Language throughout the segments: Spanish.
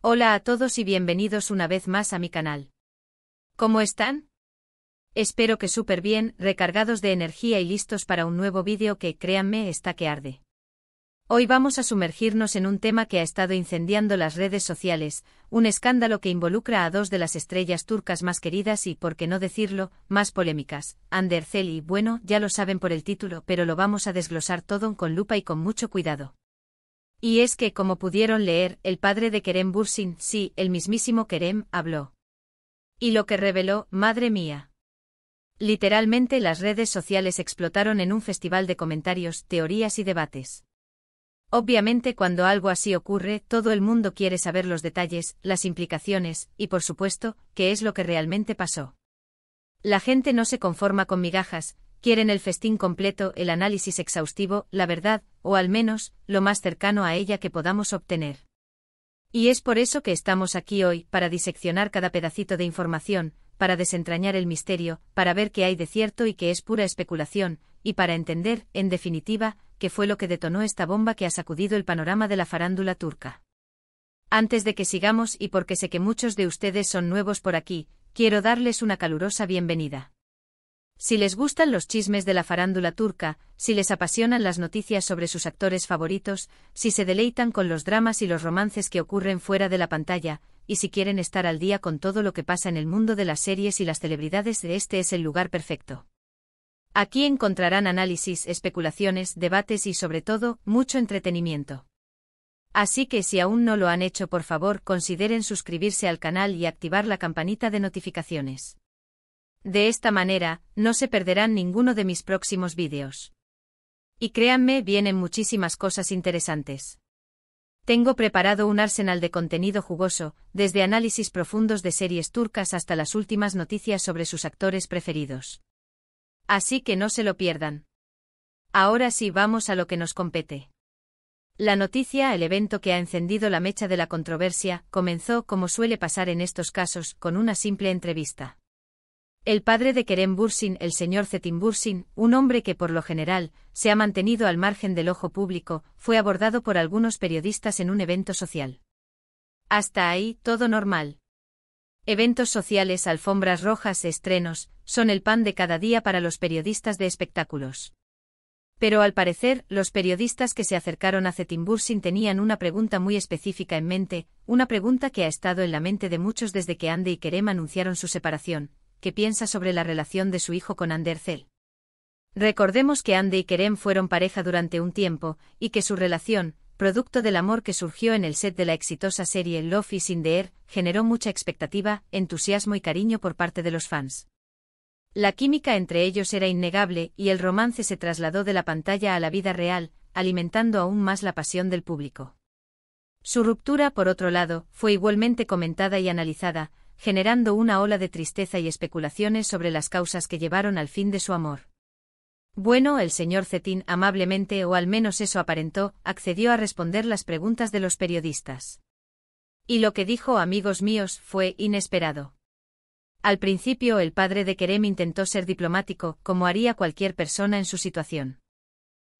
Hola a todos y bienvenidos una vez más a mi canal. ¿Cómo están? Espero que súper bien, recargados de energía y listos para un nuevo vídeo que, créanme, está que arde. Hoy vamos a sumergirnos en un tema que ha estado incendiando las redes sociales, un escándalo que involucra a dos de las estrellas turcas más queridas y, por qué no decirlo, más polémicas, Hande Erçel y, bueno, ya lo saben por el título, pero lo vamos a desglosar todo con lupa y con mucho cuidado. Y es que, como pudieron leer, el padre de Kerem Bürsin, sí, el mismísimo Kerem, habló. Y lo que reveló, madre mía. Literalmente las redes sociales explotaron en un festival de comentarios, teorías y debates. Obviamente cuando algo así ocurre, todo el mundo quiere saber los detalles, las implicaciones, y por supuesto, qué es lo que realmente pasó. La gente no se conforma con migajas, quieren el festín completo, el análisis exhaustivo, la verdad, o al menos, lo más cercano a ella que podamos obtener. Y es por eso que estamos aquí hoy, para diseccionar cada pedacito de información, para desentrañar el misterio, para ver qué hay de cierto y qué es pura especulación, y para entender, en definitiva, qué fue lo que detonó esta bomba que ha sacudido el panorama de la farándula turca. Antes de que sigamos y porque sé que muchos de ustedes son nuevos por aquí, quiero darles una calurosa bienvenida. Si les gustan los chismes de la farándula turca, si les apasionan las noticias sobre sus actores favoritos, si se deleitan con los dramas y los romances que ocurren fuera de la pantalla, y si quieren estar al día con todo lo que pasa en el mundo de las series y las celebridades, este es el lugar perfecto. Aquí encontrarán análisis, especulaciones, debates y sobre todo, mucho entretenimiento. Así que si aún no lo han hecho, por favor, consideren suscribirse al canal y activar la campanita de notificaciones. De esta manera, no se perderán ninguno de mis próximos vídeos. Y créanme, vienen muchísimas cosas interesantes. Tengo preparado un arsenal de contenido jugoso, desde análisis profundos de series turcas hasta las últimas noticias sobre sus actores preferidos. Así que no se lo pierdan. Ahora sí vamos a lo que nos compete. La noticia, el evento que ha encendido la mecha de la controversia, comenzó, como suele pasar en estos casos, con una simple entrevista. El padre de Kerem Bürsin, el señor Çetin Bürsin, un hombre que por lo general se ha mantenido al margen del ojo público, fue abordado por algunos periodistas en un evento social. Hasta ahí, todo normal. Eventos sociales, alfombras rojas, estrenos, son el pan de cada día para los periodistas de espectáculos. Pero al parecer, los periodistas que se acercaron a Çetin Bürsin tenían una pregunta muy específica en mente, una pregunta que ha estado en la mente de muchos desde que Hande y Kerem anunciaron su separación. ¿Qué piensa sobre la relación de su hijo con Hande Erçel? Recordemos que Hande y Kerem fueron pareja durante un tiempo, y que su relación, producto del amor que surgió en el set de la exitosa serie Love is in the Air, generó mucha expectativa, entusiasmo y cariño por parte de los fans. La química entre ellos era innegable y el romance se trasladó de la pantalla a la vida real, alimentando aún más la pasión del público. Su ruptura, por otro lado, fue igualmente comentada y analizada, generando una ola de tristeza y especulaciones sobre las causas que llevaron al fin de su amor. Bueno, el señor Çetin, amablemente, o al menos eso aparentó, accedió a responder las preguntas de los periodistas. Y lo que dijo, amigos míos, fue inesperado. Al principio el padre de Kerem intentó ser diplomático, como haría cualquier persona en su situación.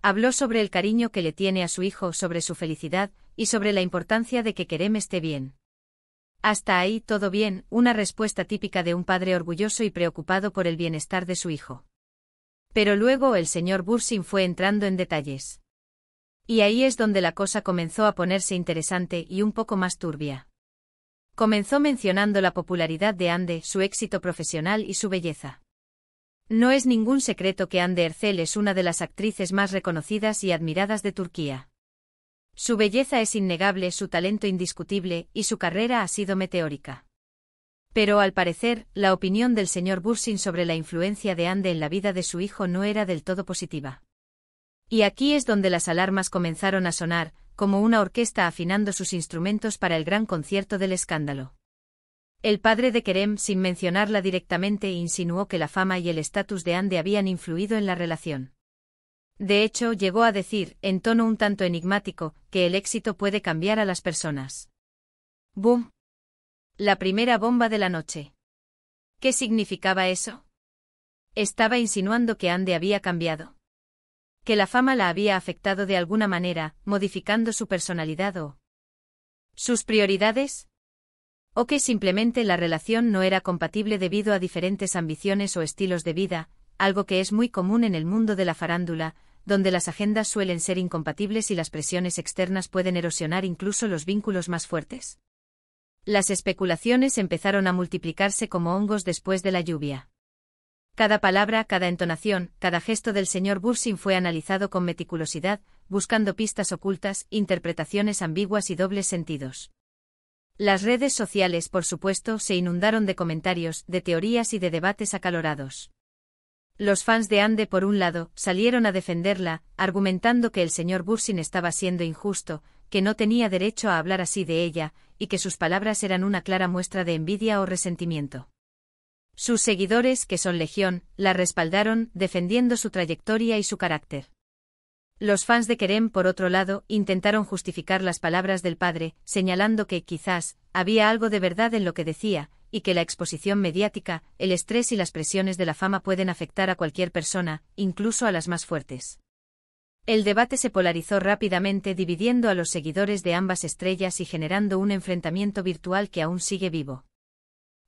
Habló sobre el cariño que le tiene a su hijo, sobre su felicidad, y sobre la importancia de que Kerem esté bien. Hasta ahí todo bien, una respuesta típica de un padre orgulloso y preocupado por el bienestar de su hijo. Pero luego el señor Bürsin fue entrando en detalles. Y ahí es donde la cosa comenzó a ponerse interesante y un poco más turbia. Comenzó mencionando la popularidad de Hande, su éxito profesional y su belleza. No es ningún secreto que Hande Erçel es una de las actrices más reconocidas y admiradas de Turquía. Su belleza es innegable, su talento indiscutible, y su carrera ha sido meteórica. Pero al parecer, la opinión del señor Bürsin sobre la influencia de Hande en la vida de su hijo no era del todo positiva. Y aquí es donde las alarmas comenzaron a sonar, como una orquesta afinando sus instrumentos para el gran concierto del escándalo. El padre de Kerem, sin mencionarla directamente, insinuó que la fama y el estatus de Hande habían influido en la relación. De hecho, llegó a decir, en tono un tanto enigmático, que el éxito puede cambiar a las personas. ¡Bum! La primera bomba de la noche. ¿Qué significaba eso? Estaba insinuando que Hande había cambiado. Que la fama la había afectado de alguna manera, modificando su personalidad o sus prioridades. O que simplemente la relación no era compatible debido a diferentes ambiciones o estilos de vida, algo que es muy común en el mundo de la farándula, donde las agendas suelen ser incompatibles y las presiones externas pueden erosionar incluso los vínculos más fuertes. Las especulaciones empezaron a multiplicarse como hongos después de la lluvia. Cada palabra, cada entonación, cada gesto del señor Bursin fue analizado con meticulosidad, buscando pistas ocultas, interpretaciones ambiguas y dobles sentidos. Las redes sociales, por supuesto, se inundaron de comentarios, de teorías y de debates acalorados. Los fans de Ande, por un lado, salieron a defenderla, argumentando que el señor Bursin estaba siendo injusto, que no tenía derecho a hablar así de ella, y que sus palabras eran una clara muestra de envidia o resentimiento. Sus seguidores, que son legión, la respaldaron, defendiendo su trayectoria y su carácter. Los fans de Kerem, por otro lado, intentaron justificar las palabras del padre, señalando que, quizás, había algo de verdad en lo que decía, y que la exposición mediática, el estrés y las presiones de la fama pueden afectar a cualquier persona, incluso a las más fuertes. El debate se polarizó rápidamente, dividiendo a los seguidores de ambas estrellas y generando un enfrentamiento virtual que aún sigue vivo.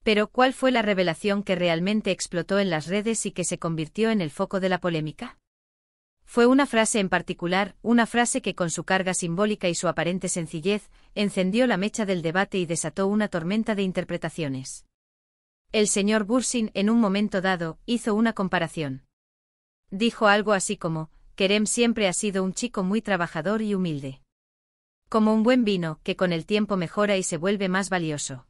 Pero, ¿cuál fue la revelación que realmente explotó en las redes y que se convirtió en el foco de la polémica? Fue una frase en particular, una frase que con su carga simbólica y su aparente sencillez, encendió la mecha del debate y desató una tormenta de interpretaciones. El señor Bursin, en un momento dado, hizo una comparación. Dijo algo así como, Kerem siempre ha sido un chico muy trabajador y humilde. Como un buen vino, que con el tiempo mejora y se vuelve más valioso.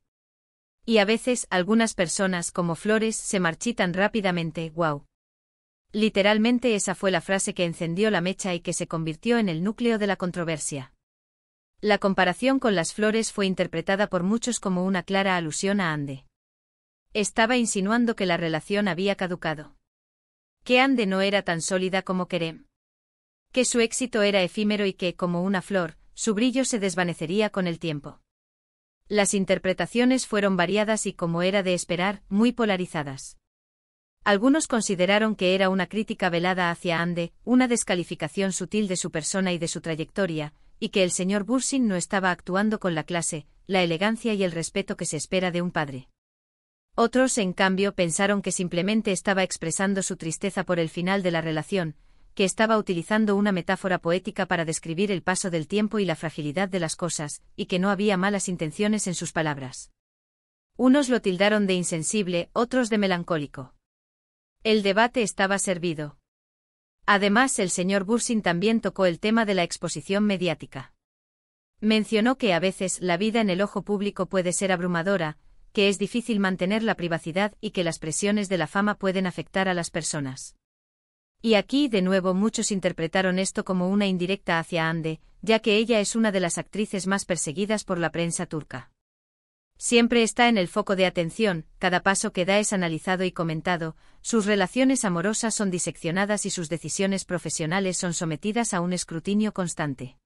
Y a veces, algunas personas, como flores, se marchitan rápidamente, wow. Literalmente esa fue la frase que encendió la mecha y que se convirtió en el núcleo de la controversia. La comparación con las flores fue interpretada por muchos como una clara alusión a Ande. Estaba insinuando que la relación había caducado. Que Ande no era tan sólida como Kerem. Que su éxito era efímero y que, como una flor, su brillo se desvanecería con el tiempo. Las interpretaciones fueron variadas y, como era de esperar, muy polarizadas. Algunos consideraron que era una crítica velada hacia Ande, una descalificación sutil de su persona y de su trayectoria, y que el señor Bursin no estaba actuando con la clase, la elegancia y el respeto que se espera de un padre. Otros, en cambio, pensaron que simplemente estaba expresando su tristeza por el final de la relación, que estaba utilizando una metáfora poética para describir el paso del tiempo y la fragilidad de las cosas, y que no había malas intenciones en sus palabras. Unos lo tildaron de insensible, otros de melancólico. El debate estaba servido. Además, el señor Bursin también tocó el tema de la exposición mediática. Mencionó que a veces la vida en el ojo público puede ser abrumadora, que es difícil mantener la privacidad y que las presiones de la fama pueden afectar a las personas. Y aquí, de nuevo, muchos interpretaron esto como una indirecta hacia Ande, ya que ella es una de las actrices más perseguidas por la prensa turca. Siempre está en el foco de atención, cada paso que da es analizado y comentado, sus relaciones amorosas son diseccionadas y sus decisiones profesionales son sometidas a un escrutinio constante.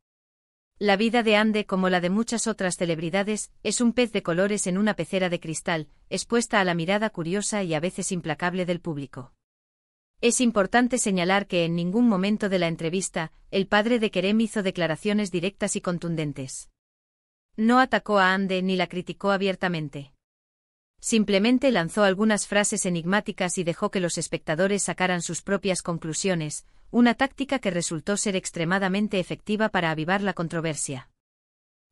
La vida de Ande, como la de muchas otras celebridades, es un pez de colores en una pecera de cristal, expuesta a la mirada curiosa y a veces implacable del público. Es importante señalar que en ningún momento de la entrevista, el padre de Kerem hizo declaraciones directas y contundentes. No atacó a Ande ni la criticó abiertamente. Simplemente lanzó algunas frases enigmáticas y dejó que los espectadores sacaran sus propias conclusiones, una táctica que resultó ser extremadamente efectiva para avivar la controversia.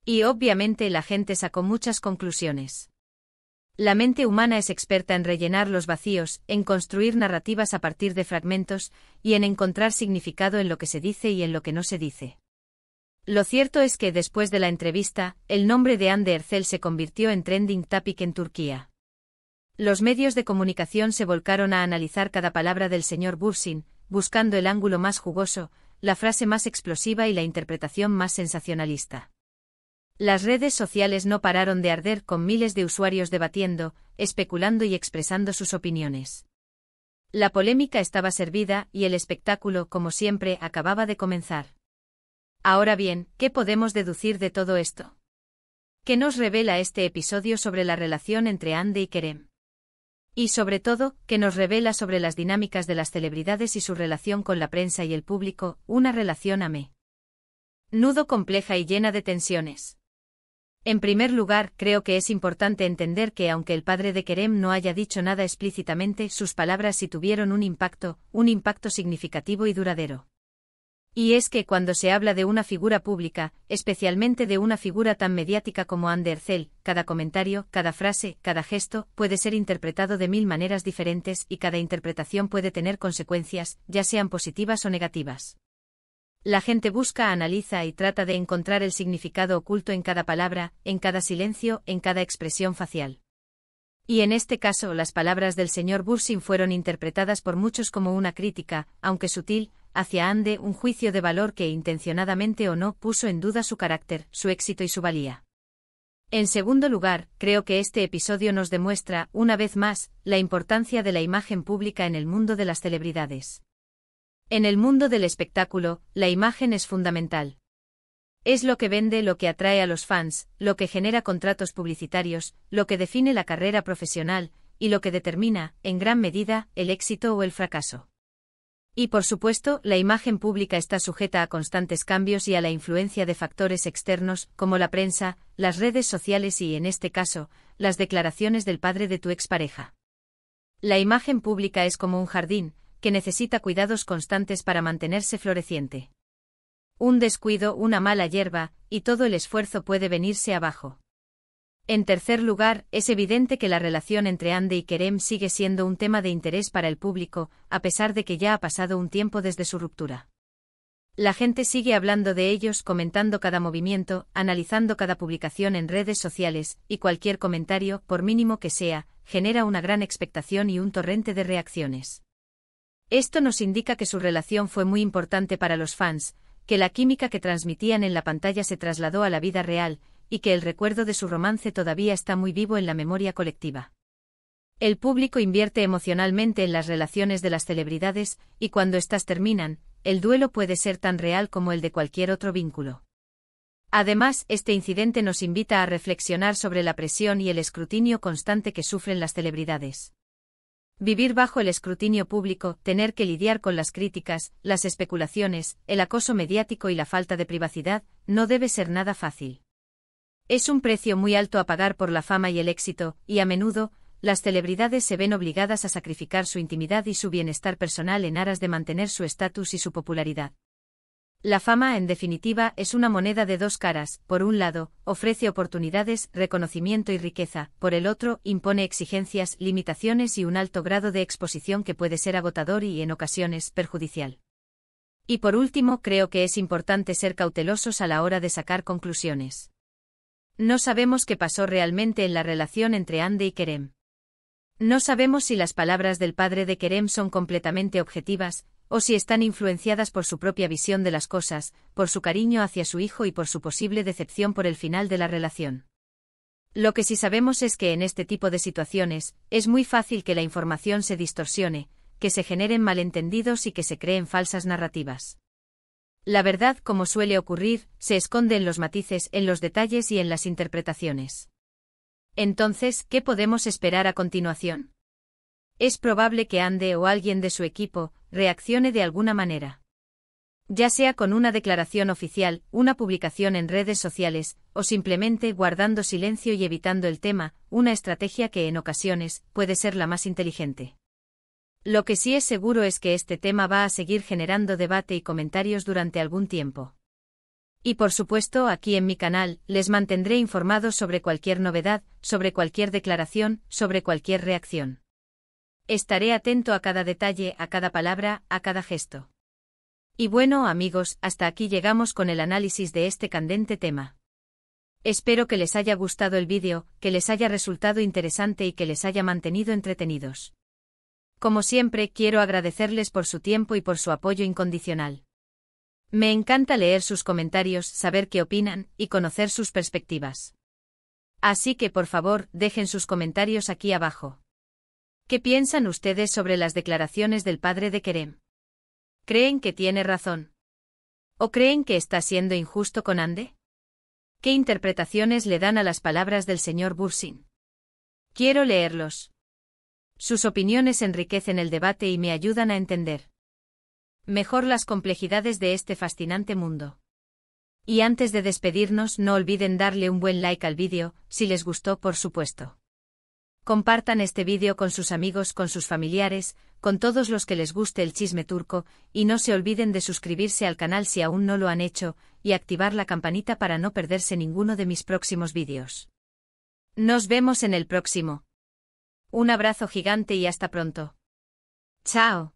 Y obviamente la gente sacó muchas conclusiones. La mente humana es experta en rellenar los vacíos, en construir narrativas a partir de fragmentos, y en encontrar significado en lo que se dice y en lo que no se dice. Lo cierto es que después de la entrevista, el nombre de Hande Erçel se convirtió en trending topic en Turquía. Los medios de comunicación se volcaron a analizar cada palabra del señor Bursin, buscando el ángulo más jugoso, la frase más explosiva y la interpretación más sensacionalista. Las redes sociales no pararon de arder con miles de usuarios debatiendo, especulando y expresando sus opiniones. La polémica estaba servida y el espectáculo, como siempre, acababa de comenzar. Ahora bien, ¿qué podemos deducir de todo esto? ¿Qué nos revela este episodio sobre la relación entre Hande y Kerem? Y sobre todo, ¿qué nos revela sobre las dinámicas de las celebridades y su relación con la prensa y el público, una relación a menudo compleja y llena de tensiones? En primer lugar, creo que es importante entender que aunque el padre de Kerem no haya dicho nada explícitamente, sus palabras sí tuvieron un impacto significativo y duradero. Y es que cuando se habla de una figura pública, especialmente de una figura tan mediática como Hande Erçel, cada comentario, cada frase, cada gesto, puede ser interpretado de 1000 maneras diferentes y cada interpretación puede tener consecuencias, ya sean positivas o negativas. La gente busca, analiza y trata de encontrar el significado oculto en cada palabra, en cada silencio, en cada expresión facial. Y en este caso, las palabras del señor Bursin fueron interpretadas por muchos como una crítica, aunque sutil, hacia Hande, un juicio de valor que intencionadamente o no puso en duda su carácter, su éxito y su valía. En segundo lugar, creo que este episodio nos demuestra, una vez más, la importancia de la imagen pública en el mundo de las celebridades. En el mundo del espectáculo, la imagen es fundamental. Es lo que vende, lo que atrae a los fans, lo que genera contratos publicitarios, lo que define la carrera profesional, y lo que determina, en gran medida, el éxito o el fracaso. Y por supuesto, la imagen pública está sujeta a constantes cambios y a la influencia de factores externos, como la prensa, las redes sociales y, en este caso, las declaraciones del padre de tu expareja. La imagen pública es como un jardín, que necesita cuidados constantes para mantenerse floreciente. Un descuido, una mala hierba, y todo el esfuerzo puede venirse abajo. En tercer lugar, es evidente que la relación entre Hande y Kerem sigue siendo un tema de interés para el público, a pesar de que ya ha pasado un tiempo desde su ruptura. La gente sigue hablando de ellos, comentando cada movimiento, analizando cada publicación en redes sociales, y cualquier comentario, por mínimo que sea, genera una gran expectación y un torrente de reacciones. Esto nos indica que su relación fue muy importante para los fans, que la química que transmitían en la pantalla se trasladó a la vida real, y que el recuerdo de su romance todavía está muy vivo en la memoria colectiva. El público invierte emocionalmente en las relaciones de las celebridades, y cuando éstas terminan, el duelo puede ser tan real como el de cualquier otro vínculo. Además, este incidente nos invita a reflexionar sobre la presión y el escrutinio constante que sufren las celebridades. Vivir bajo el escrutinio público, tener que lidiar con las críticas, las especulaciones, el acoso mediático y la falta de privacidad, no debe ser nada fácil. Es un precio muy alto a pagar por la fama y el éxito, y a menudo, las celebridades se ven obligadas a sacrificar su intimidad y su bienestar personal en aras de mantener su estatus y su popularidad. La fama, en definitiva, es una moneda de dos caras: por un lado, ofrece oportunidades, reconocimiento y riqueza; por el otro, impone exigencias, limitaciones y un alto grado de exposición que puede ser agotador y, en ocasiones, perjudicial. Y por último, creo que es importante ser cautelosos a la hora de sacar conclusiones. No sabemos qué pasó realmente en la relación entre Hande y Kerem. No sabemos si las palabras del padre de Kerem son completamente objetivas, o si están influenciadas por su propia visión de las cosas, por su cariño hacia su hijo y por su posible decepción por el final de la relación. Lo que sí sabemos es que en este tipo de situaciones, es muy fácil que la información se distorsione, que se generen malentendidos y que se creen falsas narrativas. La verdad, como suele ocurrir, se esconde en los matices, en los detalles y en las interpretaciones. Entonces, ¿qué podemos esperar a continuación? Es probable que Hande o alguien de su equipo reaccione de alguna manera. Ya sea con una declaración oficial, una publicación en redes sociales, o simplemente guardando silencio y evitando el tema, una estrategia que en ocasiones puede ser la más inteligente. Lo que sí es seguro es que este tema va a seguir generando debate y comentarios durante algún tiempo. Y por supuesto, aquí en mi canal, les mantendré informados sobre cualquier novedad, sobre cualquier declaración, sobre cualquier reacción. Estaré atento a cada detalle, a cada palabra, a cada gesto. Y bueno, amigos, hasta aquí llegamos con el análisis de este candente tema. Espero que les haya gustado el vídeo, que les haya resultado interesante y que les haya mantenido entretenidos. Como siempre, quiero agradecerles por su tiempo y por su apoyo incondicional. Me encanta leer sus comentarios, saber qué opinan, y conocer sus perspectivas. Así que por favor, dejen sus comentarios aquí abajo. ¿Qué piensan ustedes sobre las declaraciones del padre de Kerem? ¿Creen que tiene razón? ¿O creen que está siendo injusto con Hande? ¿Qué interpretaciones le dan a las palabras del señor Bursin? Quiero leerlos. Sus opiniones enriquecen el debate y me ayudan a entender mejor las complejidades de este fascinante mundo. Y antes de despedirnos, no olviden darle un buen like al vídeo, si les gustó por supuesto. Compartan este vídeo con sus amigos, con sus familiares, con todos los que les guste el chisme turco, y no se olviden de suscribirse al canal si aún no lo han hecho, y activar la campanita para no perderse ninguno de mis próximos vídeos. Nos vemos en el próximo. Un abrazo gigante y hasta pronto. Chao.